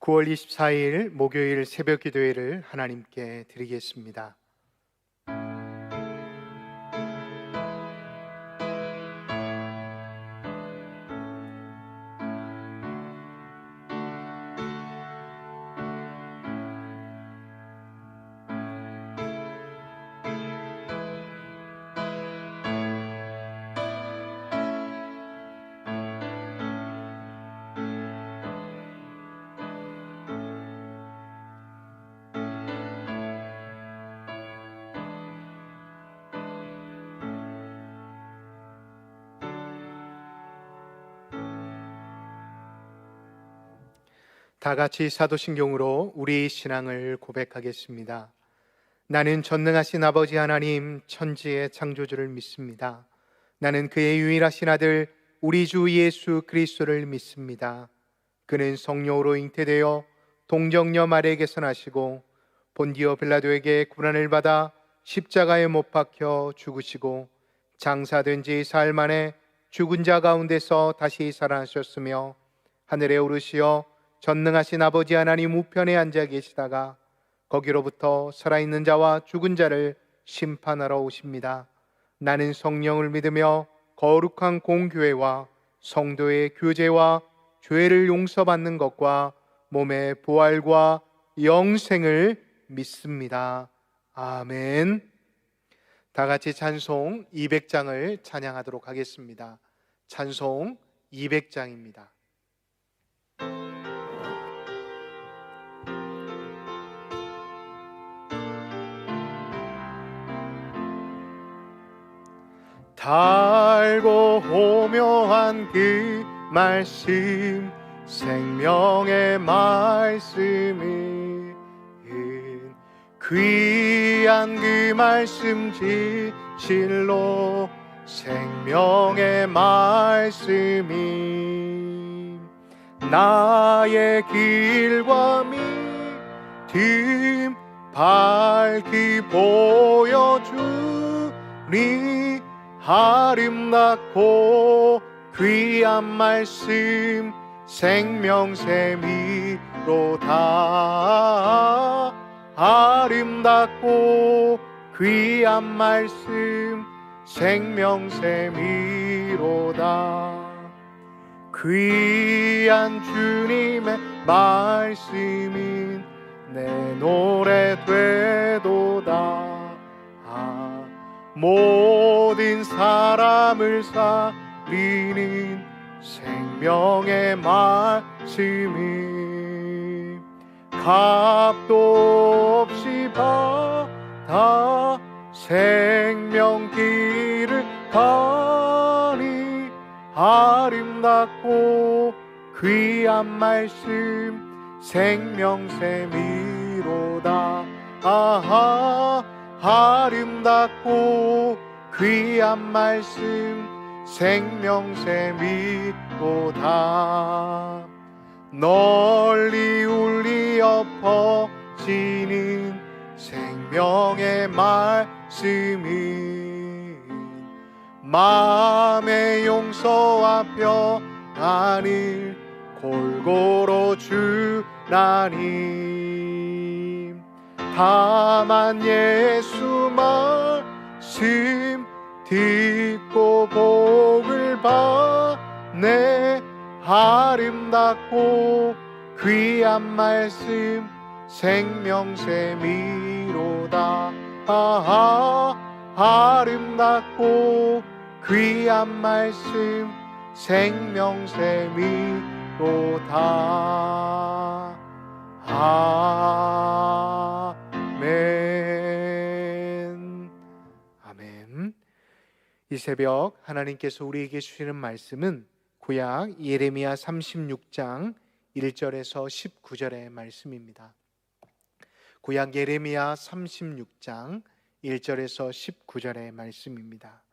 9월 24일 목요일 새벽 기도회를 하나님께 드리겠습니다. 다 같이 사도신경으로 우리 신앙을 고백하겠습니다. 나는 전능하신 아버지 하나님 천지의 창조주를 믿습니다. 나는 그의 유일하신 아들 우리 주 예수 그리스도를 믿습니다. 그는 성령으로 잉태되어 동정녀 마리아에게서 나시고 본디오 빌라도에게 고난을 받아 십자가에 못 박혀 죽으시고 장사된 지 사흘 만에 죽은 자 가운데서 다시 살아나셨으며 하늘에 오르시어 전능하신 아버지 하나님 우편에 앉아 계시다가 거기로부터 살아있는 자와 죽은 자를 심판하러 오십니다. 나는 성령을 믿으며 거룩한 공교회와 성도의 교제와 죄를 용서받는 것과 몸의 부활과 영생을 믿습니다. 아멘. 다 같이 찬송 200장을 찬양하도록 하겠습니다. 찬송 200장입니다. 달고 오묘한 그 말씀 생명의 말씀은 귀한 그 말씀 진실로 생명의 말씀이 나의 길과 믿음 밝히 보여주니 아름답고 귀한 말씀 생명샘이로다. 아름답고 귀한 말씀 생명샘이로다. 귀한 주님의 말씀인 내 노래 되도다. 모든 사람을 살리는 생명의 말씀이 값도 없이 받아 생명길을 가니 아름답고 귀한 말씀 생명샘이로다. 아름답고 귀한 말씀 생명샘이로다. 널리 울리어 퍼지는 생명의 말씀이 마음의 용서와 평안을 골고루 주나니 다만 예수 말씀 듣고 복을 받네. 아름답고 귀한 말씀 생명샘이로다. 아름답고 귀한 말씀 생명샘이로다. 아멘. 아멘. 이 새벽 하나님께서 우리에게 주시는 말씀은 구약 예레미야 36장 1절에서 19절의 말씀입니다. 구약 예레미야 36장 1절에서 19절의 말씀입니다.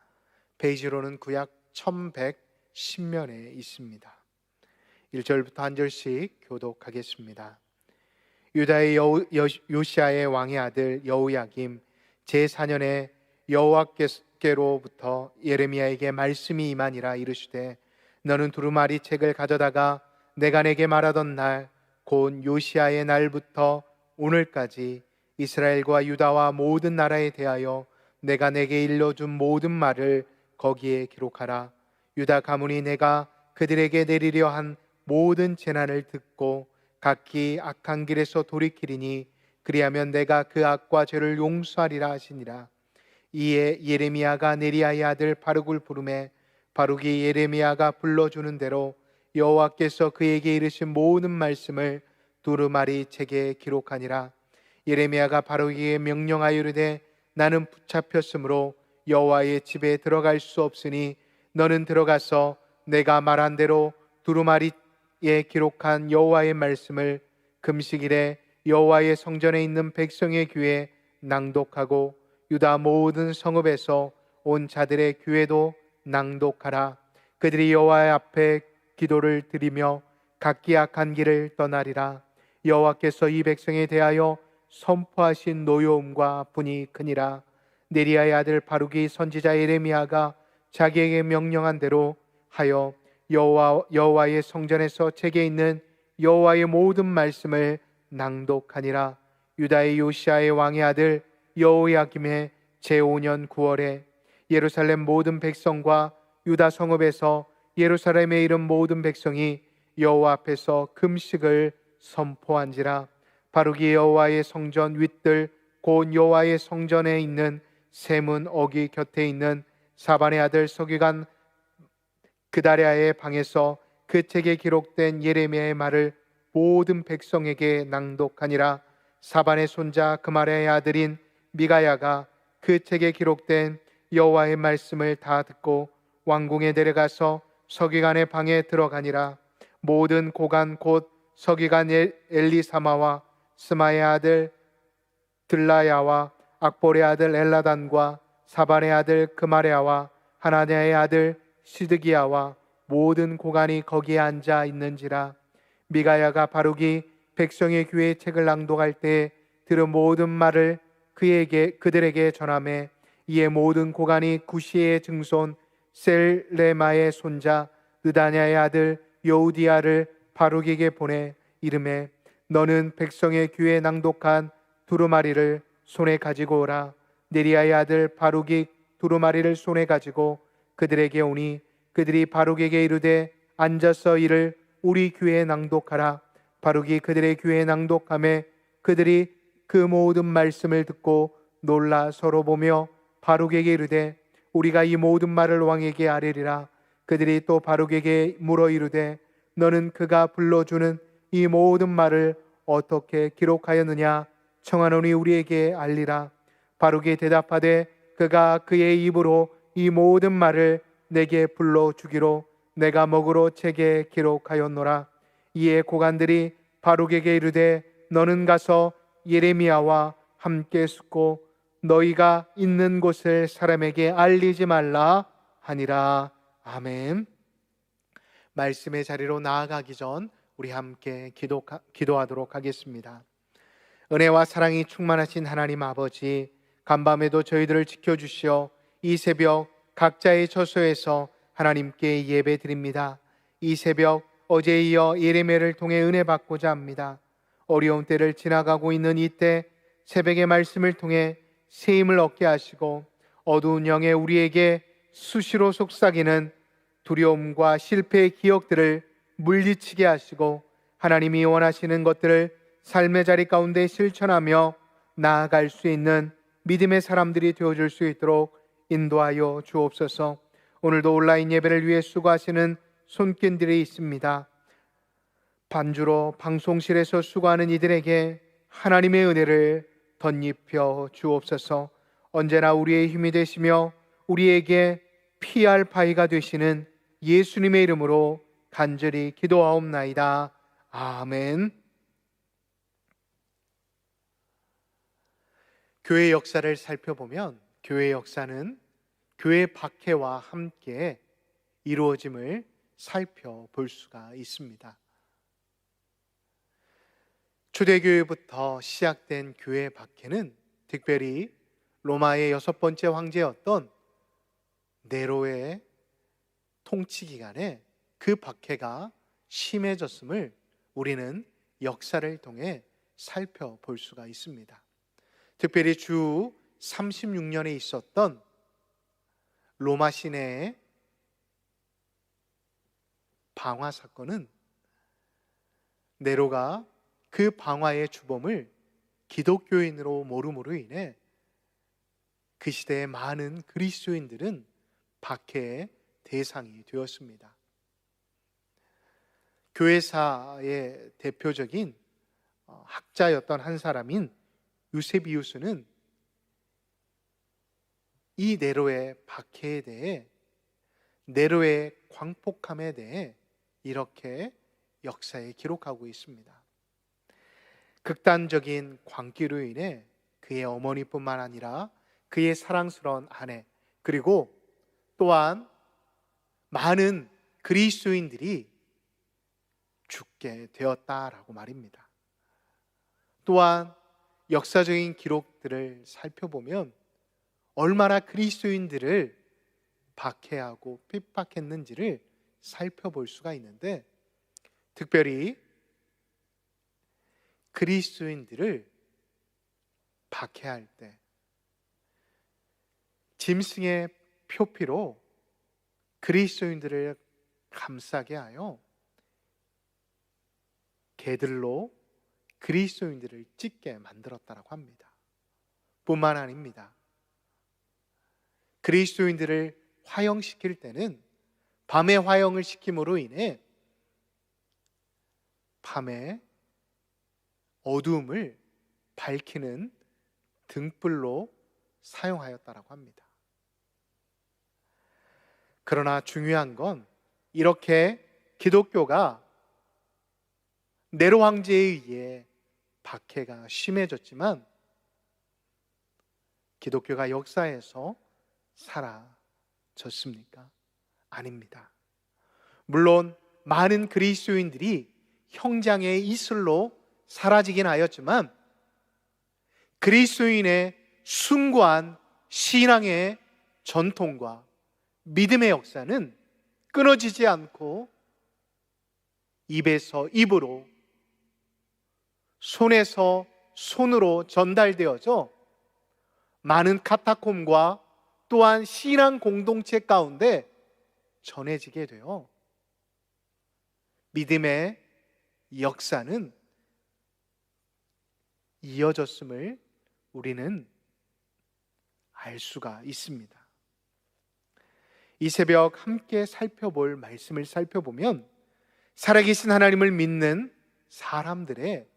페이지로는 구약 1110면에 있습니다. 1절부터 한 절씩 교독하겠습니다. 유다의 요시아의 왕의 아들 여호야김 제4년에 여호와께로부터 예레미야에게 말씀이 임하니라. 이르시되 너는 두루마리 책을 가져다가 내가 내게 말하던 날 곧 요시아의 날부터 오늘까지 이스라엘과 유다와 모든 나라에 대하여 내가 내게 일러준 모든 말을 거기에 기록하라. 유다 가문이 내가 그들에게 내리려 한 모든 재난을 듣고 각기 악한 길에서 돌이키리니 그리하면 내가 그 악과 죄를 용서하리라 하시니라. 이에 예레미야가 네리야의 아들 바룩을 부르매 바룩이 예레미야가 불러주는 대로 여호와께서 그에게 이르신 모든 말씀을 두루마리 책에 기록하니라. 예레미야가 바룩에게 명령하여 이르되 나는 붙잡혔으므로 여호와의 집에 들어갈 수 없으니 너는 들어가서 내가 말한 대로 두루마리에 기록한 여호와의 말씀을 금식일에 여호와의 성전에 있는 백성의 귀에 낭독하고 유다 모든 성읍에서 온 자들의 귀에도 낭독하라. 그들이 여호와 앞에 기도를 드리며 각기 악한 길을 떠나리라. 여호와께서 이 백성에 대하여 선포하신 노여움과 분이 크니라. 네리야의 아들 바룩이 선지자 예레미야가 자기에게 명령한 대로 하여 여호와의 성전에서 책에 있는 여호와의 모든 말씀을 낭독하니라. 유다의 요시아의 왕의 아들 여호야김의 제5년 9월에 예루살렘 모든 백성과 유다 성읍에서 예루살렘에 이른 모든 백성이 여호와 앞에서 금식을 선포한지라. 바룩이 여호와의 성전 윗들 곧 여호와의 성전에 있는 세문 어기 곁에 있는 사반의 아들 서기관 그다랴의 방에서 그 책에 기록된 예레미야의 말을 모든 백성에게 낭독하니라. 사반의 손자 그말의 아들인 미가야가 그 책에 기록된 여호와의 말씀을 다 듣고 왕궁에 데려가서 서기관의 방에 들어가니라. 모든 고관 곧 서기관 엘리사마와 스마의 아들 들라야와 악볼의 아들 엘라단과 사반의 아들 그마레아와 하나냐의 아들 시드기야와 모든 고관이 거기에 앉아 있는지라. 미가야가 바룩이 백성의 귀에 책을 낭독할 때 들은 모든 말을 그들에게 전하매 이에 모든 고관이 구시의 증손 셀레마의 손자 느다냐의 아들 여우디야를 바룩에게 보내 이르매 너는 백성의 귀에 낭독한 두루마리를 손에 가지고 오라. 네리야의 아들 바룩이 두루마리를 손에 가지고 그들에게 오니 그들이 바룩에게 이르되 앉아서 이를 우리 귀에 낭독하라. 바룩이 그들의 귀에 낭독하매 그들이 그 모든 말씀을 듣고 놀라 서로 보며 바룩에게 이르되 우리가 이 모든 말을 왕에게 아뢰리라. 그들이 또 바룩에게 물어 이르되 너는 그가 불러주는 이 모든 말을 어떻게 기록하였느냐 청하노니 우리에게 알리라. 바룩이 대답하되 그가 그의 입으로 이 모든 말을 내게 불러주기로 내가 먹으로 책에 기록하였노라. 이에 고관들이 바룩에게 이르되 너는 가서 예레미야와 함께 숨고 너희가 있는 곳을 사람에게 알리지 말라 하니라. 아멘. 말씀의 자리로 나아가기 전 우리 함께 기도하도록 하겠습니다. 은혜와 사랑이 충만하신 하나님 아버지, 간밤에도 저희들을 지켜주시어 이 새벽 각자의 처소에서 하나님께 예배 드립니다. 이 새벽 어제에 이어 예레미야를 통해 은혜 받고자 합니다. 어려운 때를 지나가고 있는 이때 새벽의 말씀을 통해 새 힘을 얻게 하시고 어두운 영에 우리에게 수시로 속삭이는 두려움과 실패의 기억들을 물리치게 하시고 하나님이 원하시는 것들을 삶의 자리 가운데 실천하며 나아갈 수 있는 믿음의 사람들이 되어줄 수 있도록 인도하여 주옵소서. 오늘도 온라인 예배를 위해 수고하시는 손길들이 있습니다. 반주로 방송실에서 수고하는 이들에게 하나님의 은혜를 덧입혀 주옵소서. 언제나 우리의 힘이 되시며 우리에게 피할 바위가 되시는 예수님의 이름으로 간절히 기도하옵나이다. 아멘. 교회 역사를 살펴보면 교회 역사는 교회 박해와 함께 이루어짐을 살펴볼 수가 있습니다. 초대교회부터 시작된 교회 박해는 특별히 로마의 6번째 황제였던 네로의 통치 기간에 그 박해가 심해졌음을 우리는 역사를 통해 살펴볼 수가 있습니다. 특별히 주 36년에 있었던 로마 시내의 방화 사건은 네로가 그 방화의 주범을 기독교인으로 모름으로 인해 그 시대의 많은 그리스도인들은 박해의 대상이 되었습니다. 교회사의 대표적인 학자였던 한 사람인 유세비우스는 이 네로의 박해에 대해, 네로의 광폭함에 대해 이렇게 역사에 기록하고 있습니다. 극단적인 광기로 인해 그의 어머니뿐만 아니라 그의 사랑스러운 아내, 그리고 또한 많은 그리스도인들이 죽게 되었다라고 말입니다. 또한 역사적인 기록들을 살펴보면 얼마나 그리스도인들을 박해하고 핍박했는지를 살펴볼 수가 있는데, 특별히 그리스도인들을 박해할 때 짐승의 표피로 그리스도인들을 감싸게 하여 개들로 그리스도인들을 찢게 만들었다고 합니다. 뿐만 아닙니다. 그리스도인들을 화형시킬 때는 밤에 화형을 시킴으로 인해 밤에 어두움을 밝히는 등불로 사용하였다고 합니다. 그러나 중요한 건 이렇게 기독교가 네로 황제에 의해 박해가 심해졌지만 기독교가 역사에서 사라졌습니까? 아닙니다. 물론 많은 그리스도인들이 형장의 이슬로 사라지긴 하였지만 그리스도인의 숭고한 신앙의 전통과 믿음의 역사는 끊어지지 않고 입에서 입으로, 손에서 손으로 전달되어져 많은 카타콤과 또한 신앙 공동체 가운데 전해지게 되어 믿음의 역사는 이어졌음을 우리는 알 수가 있습니다. 이 새벽 함께 살펴볼 말씀을 살펴보면 살아계신 하나님을 믿는 사람들의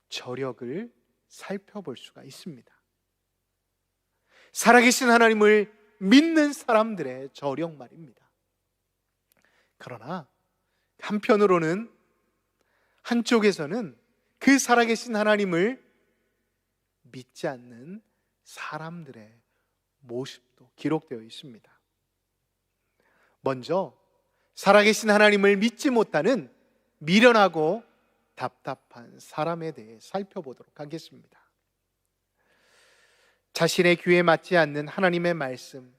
저력을 살펴볼 수가 있습니다. 살아계신 하나님을 믿는 사람들의 저력 말입니다. 그러나 한편으로는, 한쪽에서는 그 살아계신 하나님을 믿지 않는 사람들의 모습도 기록되어 있습니다. 먼저 살아계신 하나님을 믿지 못하는 미련하고 답답한 사람에 대해 살펴보도록 하겠습니다. 자신의 귀에 맞지 않는 하나님의 말씀,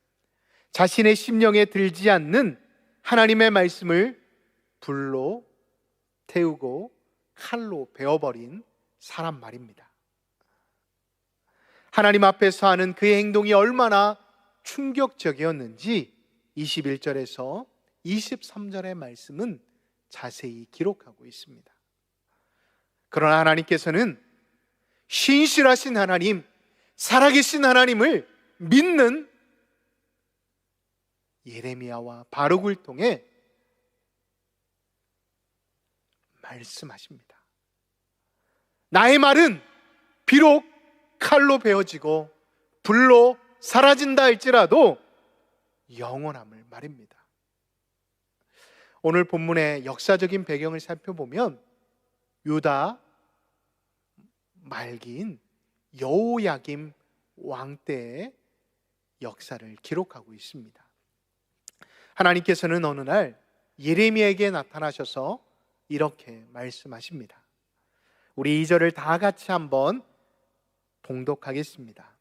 자신의 심령에 들지 않는 하나님의 말씀을 불로 태우고 칼로 베어버린 사람 말입니다. 하나님 앞에서 하는 그의 행동이 얼마나 충격적이었는지 21절에서 23절의 말씀은 자세히 기록하고 있습니다. 그러나 하나님께서는 신실하신 하나님, 살아계신 하나님을 믿는 예레미야와 바룩을 통해 말씀하십니다. 나의 말은 비록 칼로 베어지고 불로 사라진다 할지라도 영원함을 말입니다. 오늘 본문의 역사적인 배경을 살펴보면 유다 말기인 여호야김 왕 때의 역사를 기록하고 있습니다. 하나님께서는 어느 날 예레미야에게 나타나셔서 이렇게 말씀하십니다. 우리 2절을 다 같이 한번 봉독하겠습니다.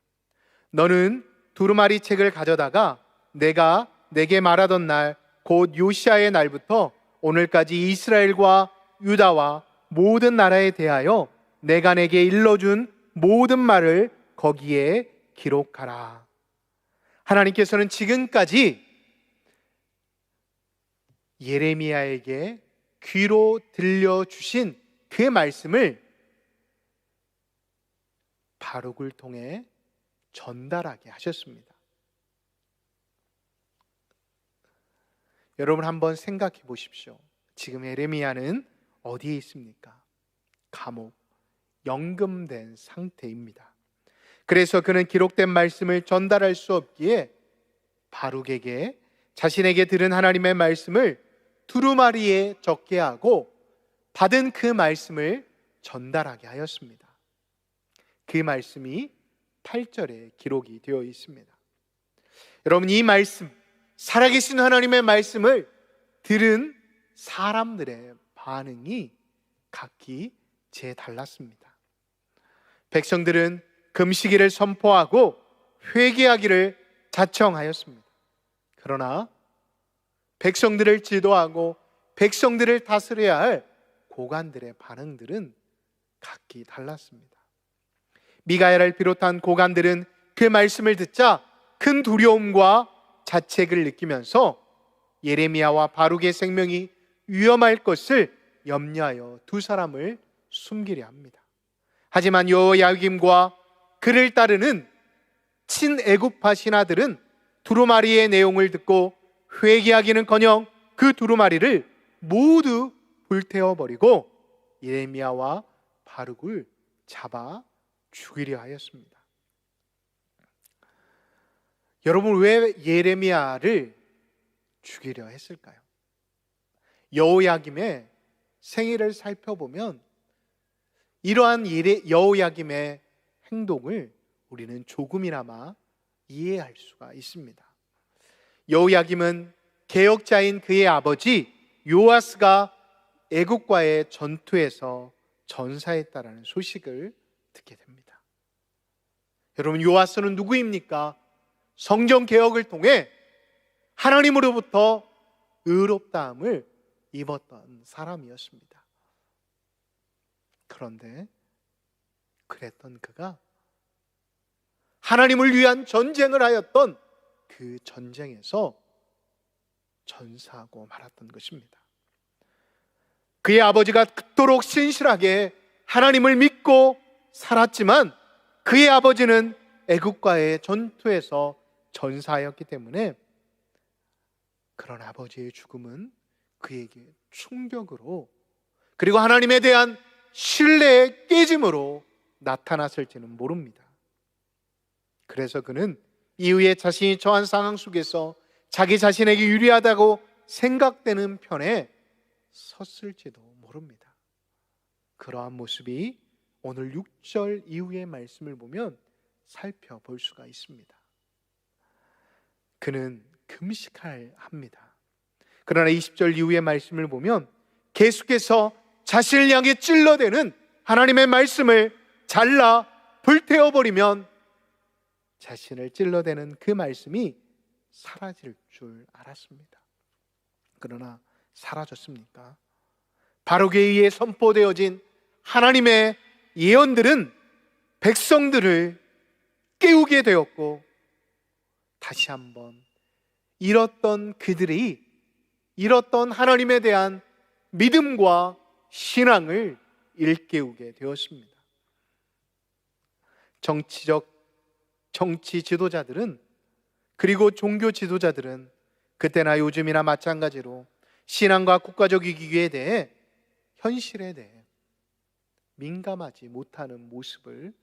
너는 두루마리 책을 가져다가 내가 내게 말하던 날, 곧 요시아의 날부터 오늘까지 이스라엘과 유다와 모든 나라에 대하여 내가 내게 일러준 모든 말을 거기에 기록하라. 하나님께서는 지금까지 예레미야에게 귀로 들려주신 그 말씀을 바룩을 통해 전달하게 하셨습니다. 여러분 한번 생각해 보십시오. 지금 예레미야는 어디에 있습니까? 감옥, 연금된 상태입니다. 그래서 그는 기록된 말씀을 전달할 수 없기에 바룩에게 자신에게 들은 하나님의 말씀을 두루마리에 적게 하고 받은 그 말씀을 전달하게 하였습니다. 그 말씀이 8절에 기록이 되어 있습니다. 여러분, 이 말씀, 살아계신 하나님의 말씀을 들은 사람들의 반응이 각기 달랐습니다. 백성들은 금식일을 선포하고 회개하기를 자청하였습니다. 그러나 백성들을 지도하고 백성들을 다스려야 할 고관들의 반응들은 각기 달랐습니다. 미가야를 비롯한 고관들은 그 말씀을 듣자 큰 두려움과 자책을 느끼면서 예레미야와 바룩의 생명이 위험할 것을 염려하여 두 사람을 숨기려 합니다. 하지만 여호야김과 그를 따르는 친애굽파 신하들은 두루마리의 내용을 듣고 회개하기는커녕 그 두루마리를 모두 불태워버리고 예레미야와 바룩을 잡아 죽이려 하였습니다. 여러분, 왜 예레미야를 죽이려 했을까요? 여호야김의 생애를 살펴보면 이러한 여호야김의 행동을 우리는 조금이나마 이해할 수가 있습니다. 여호야김은 개혁자인 그의 아버지 요아스가 애국과의 전투에서 전사했다라는 소식을 듣게 됩니다. 여러분, 요아스는 누구입니까? 성전 개혁을 통해 하나님으로부터 의롭다함을 입었던 사람이었습니다. 그런데 그랬던 그가 하나님을 위한 전쟁을 하였던 그 전쟁에서 전사하고 말았던 것입니다. 그의 아버지가 그토록 신실하게 하나님을 믿고 살았지만 그의 아버지는 애국과의 전투에서 전사하였기 때문에 그런 아버지의 죽음은 그에게 충격으로, 그리고 하나님에 대한 신뢰의 깨짐으로 나타났을지는 모릅니다. 그래서 그는 이후에 자신이 처한 상황 속에서 자기 자신에게 유리하다고 생각되는 편에 섰을지도 모릅니다. 그러한 모습이 오늘 6절 이후의 말씀을 보면 살펴볼 수가 있습니다. 그는 금식해야 합니다. 그러나 20절 이후의 말씀을 보면 계속해서 자신을 향해 찔러대는 하나님의 말씀을 잘라 불태워버리면 자신을 찔러대는 그 말씀이 사라질 줄 알았습니다. 그러나 사라졌습니까? 바룩에 의해 선포되어진 하나님의 예언들은 백성들을 깨우게 되었고, 다시 한번 잃었던 그들이 잃었던 하나님에 대한 믿음과 신앙을 일깨우게 되었습니다. 정치 지도자들은, 그리고 종교 지도자들은 그때나 요즘이나 마찬가지로 신앙과 국가적 위기에 대해, 현실에 대해 민감하지 못하는 모습을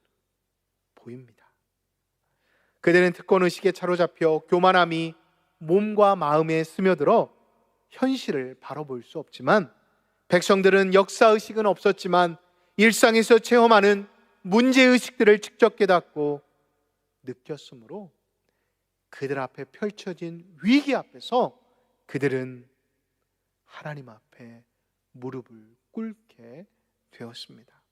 보입니다. 그들은 특권의식에 사로잡혀 교만함이 몸과 마음에 스며들어 현실을 바라볼 수 없지만, 백성들은 역사의식은 없었지만 일상에서 체험하는 문제의식들을 직접 깨닫고 느꼈으므로 그들 앞에 펼쳐진 위기 앞에서 그들은 하나님 앞에 무릎을 꿇게 되었습니다.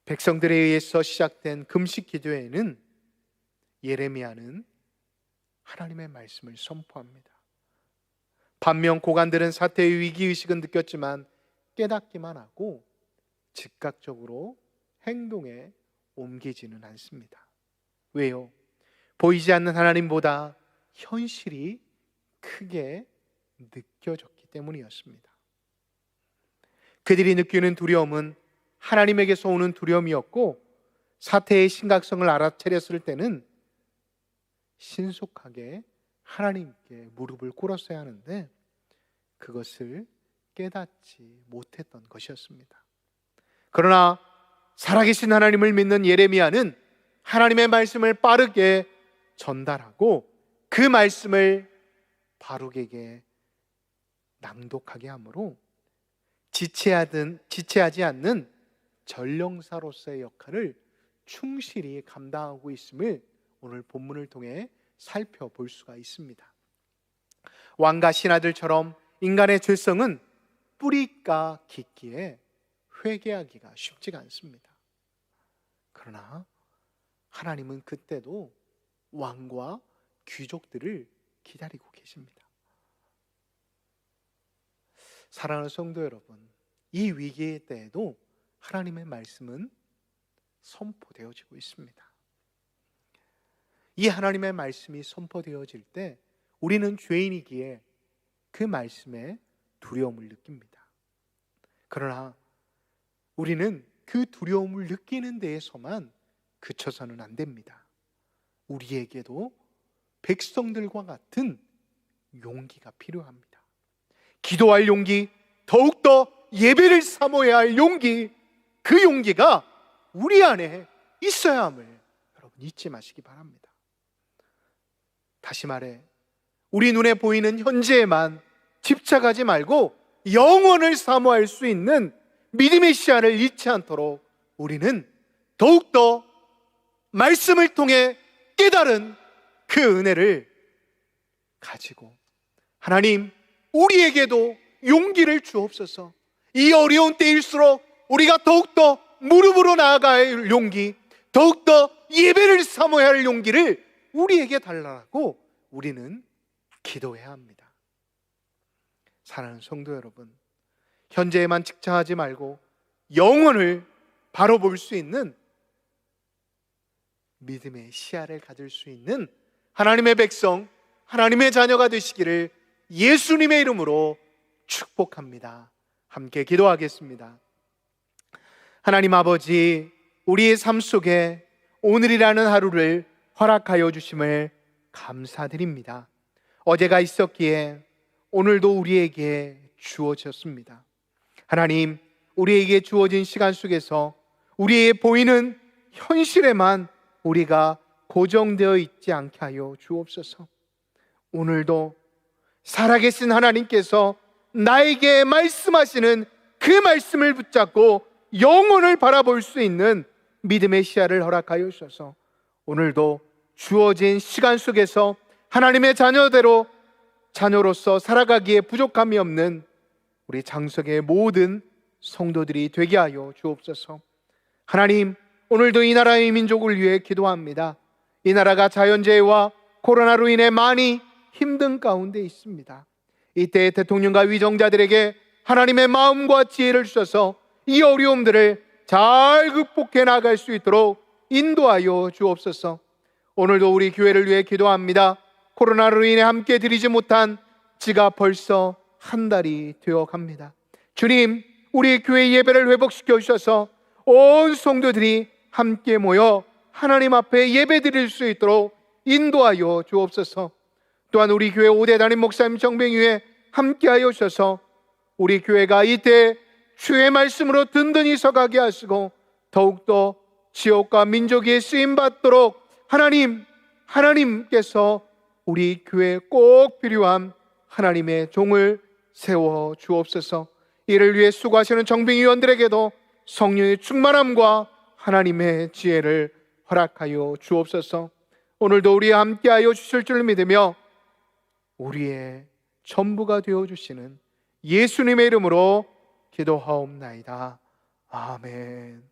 백성들에 의해서 시작된 금식 기도회에는 예레미야는 하나님의 말씀을 선포합니다. 반면 고관들은 사태의 위기의식은 느꼈지만 깨닫기만 하고 즉각적으로 행동에 옮기지는 않습니다. 왜요? 보이지 않는 하나님보다 현실이 크게 느껴졌기 때문이었습니다. 그들이 느끼는 두려움은 하나님에게서 오는 두려움이었고, 사태의 심각성을 알아차렸을 때는 신속하게 하나님께 무릎을 꿇었어야 하는데 그것을 깨닫지 못했던 것이었습니다. 그러나 살아계신 하나님을 믿는 예레미야는 하나님의 말씀을 빠르게 전달하고 그 말씀을 바룩에게 낭독하게 하므로 지체하지 않는 전령사로서의 역할을 충실히 감당하고 있음을 오늘 본문을 통해 살펴볼 수가 있습니다. 왕과 신하들처럼 인간의 죄성은 뿌리가 깊기에 회개하기가 쉽지가 않습니다. 그러나 하나님은 그때도 왕과 귀족들을 기다리고 계십니다. 사랑하는 성도 여러분, 이 위기의 때에도 하나님의 말씀은 선포되어지고 있습니다. 이 하나님의 말씀이 선포되어질 때 우리는 죄인이기에 그 말씀에 두려움을 느낍니다. 그러나 우리는 그 두려움을 느끼는 데에서만 그쳐서는 안 됩니다. 우리에게도 백성들과 같은 용기가 필요합니다. 기도할 용기, 더욱더 예배를 사모해야 할 용기, 그 용기가 우리 안에 있어야 함을 여러분 잊지 마시기 바랍니다. 다시 말해, 우리 눈에 보이는 현재에만 집착하지 말고 영원을 사모할 수 있는 믿음의 시야를 잃지 않도록 우리는 더욱더 말씀을 통해 깨달은 그 은혜를 가지고 하나님, 우리에게도 용기를 주옵소서. 이 어려운 때일수록 우리가 더욱더 무릎으로 나아가야 할 용기, 더욱더 예배를 사모해야 할 용기를 우리에게 달라고 우리는 기도해야 합니다. 사랑하는 성도 여러분, 현재에만 집착하지 말고 영혼을 바로 볼 수 있는 믿음의 시야를 가질 수 있는 하나님의 백성, 하나님의 자녀가 되시기를 예수님의 이름으로 축복합니다. 함께 기도하겠습니다. 하나님 아버지, 우리의 삶 속에 오늘이라는 하루를 허락하여 주심을 감사드립니다. 어제가 있었기에 오늘도 우리에게 주어졌습니다. 하나님, 우리에게 주어진 시간 속에서 우리의 보이는 현실에만 우리가 고정되어 있지 않게 하여 주옵소서. 오늘도 살아계신 하나님께서 나에게 말씀하시는 그 말씀을 붙잡고 영혼을 바라볼 수 있는 믿음의 시야를 허락하여 주셔서 오늘도 주어진 시간 속에서 하나님의 자녀로서 살아가기에 부족함이 없는 우리 장석의 모든 성도들이 되게 하여 주옵소서. 하나님, 오늘도 이 나라의 민족을 위해 기도합니다. 이 나라가 자연재해와 코로나로 인해 많이 힘든 가운데 있습니다. 이때 대통령과 위정자들에게 하나님의 마음과 지혜를 주셔서 이 어려움들을 잘 극복해 나갈 수 있도록 인도하여 주옵소서. 오늘도 우리 교회를 위해 기도합니다. 코로나로 인해 함께 드리지 못한 지가 벌써 한 달이 되어 갑니다. 주님, 우리 교회 예배를 회복시켜 주셔서 온 성도들이 함께 모여 하나님 앞에 예배 드릴 수 있도록 인도하여 주옵소서. 또한 우리 교회 5대 담임 목사님 정병위에 함께하여 주셔서 우리 교회가 이때 주의 말씀으로 든든히 서가게 하시고 더욱더 지역과 민족에 쓰임받도록 하나님께서 우리 교회에 꼭 필요한 하나님의 종을 세워 주옵소서. 이를 위해 수고하시는 정병위원들에게도 성령의 충만함과 하나님의 지혜를 허락하여 주옵소서. 오늘도 우리와 함께하여 주실 줄 믿으며 우리의 전부가 되어주시는 예수님의 이름으로 기도하옵나이다. 아멘.